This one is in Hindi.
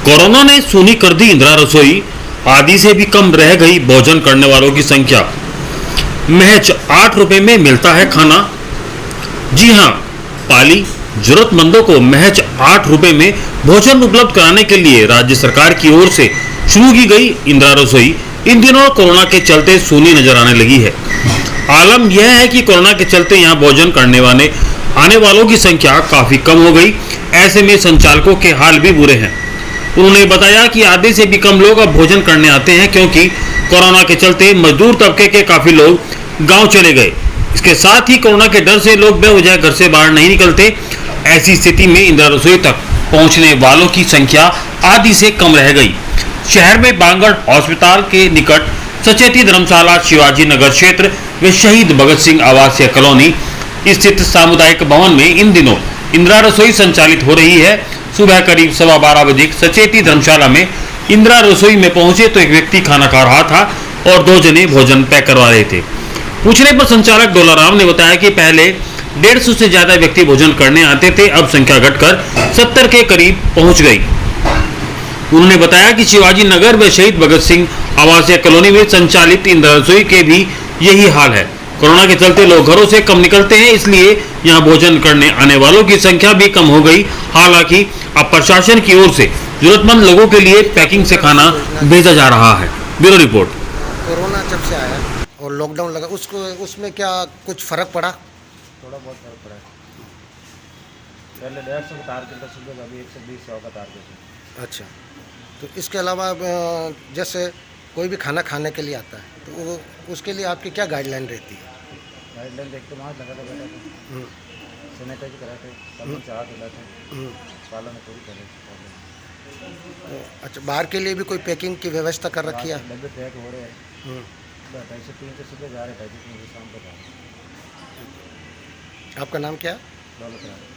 कोरोना ने सूनी कर दी इंदिरा रसोई। आधी से भी कम रह गई भोजन करने वालों की संख्या। महज 8 रुपए में मिलता है खाना। जी हां, पाली जरूरतमंदों को महज 8 रुपए में भोजन उपलब्ध कराने के लिए राज्य सरकार की ओर से शुरू की गई इंदिरा रसोई इन दिनों कोरोना के चलते सूनी नजर आने लगी है। आलम यह है कि कोरोना के चलते यहां भोजन करने वाले आने वालों की संख्या काफी कम हो गई। ऐसे में संचालकों के हाल भी बुरे हैं। उन्होंने बताया कि आधे से भी कम लोग अब भोजन करने आते हैं, क्योंकि कोरोना के चलते मजदूर तबके के काफी लोग गांव चले गए। इसके साथ ही कोरोना के डर से लोग बेवजह घर से बाहर नहीं निकलते। ऐसी स्थिति में इंदिरा रसोई तक पहुंचने वालों की संख्या आधी से कम रह गई। शहर में बांगड़ अस्पताल के निकट सचेती धर्मशाला, शिवाजी नगर क्षेत्र व शहीद भगत सिंह आवासीय कॉलोनी स्थित सामुदायिक भवन में इन दिनों इंदिरा रसोई संचालित हो रही है। सुबह करीब 12:15 बजे सचेती धर्मशाला में इंदिरा रसोई में पहुंचे तो एक व्यक्ति खाना खा रहा था और 2 जने भोजन पैक करवा रहे थे। पूछने पर संचालक डोलाराम ने बताया कि पहले 150 से ज्यादा व्यक्ति भोजन करने आते थे, अब संख्या घटकर 70 के करीब पहुंच गई। उन्होंने बताया कि शिवाजी नगर व शहीद भगत सिंह आवासीय कॉलोनी में संचालित इंदिरा रसोई के भी यही हाल है। कोरोना के चलते लोग घरों से कम निकलते हैं, इसलिए यहां भोजन करने आने वालों की संख्या भी कम हो गई। हालांकि अब प्रशासन की ओर से जरूरतमंद लोगों के लिए पैकिंग से खाना भेजा जा रहा है। Bureau report. कोरोना जब से आया और लॉकडाउन लगा उसमें क्या कुछ फर्क पड़ा? थोड़ा बहुत फर्क पड़ा है। पहले 150 का टारगेट था, सुबह अभी 120 का टारगेट है। अच्छा, तो इसके अलावा जैसे कोई भी खाना खाने के लिए आता है तो उसके लिए आपकी क्या गाइडलाइन रहती है? गाइडलाइन देख के मास्क लगा बैठा था, सैनिटाइज कराते, साबुन से हाथ धुलाते, पालन पूरी करे। अच्छा, बाहर के लिए भी कोई पैकिंग की व्यवस्था कर रखी है? डब्बे पैक हो रहे हैं। 2:30 से 3 से सुबह जा रहे, 2:30 से शाम को जा रहे। आपका नाम क्या है? दौलत राम।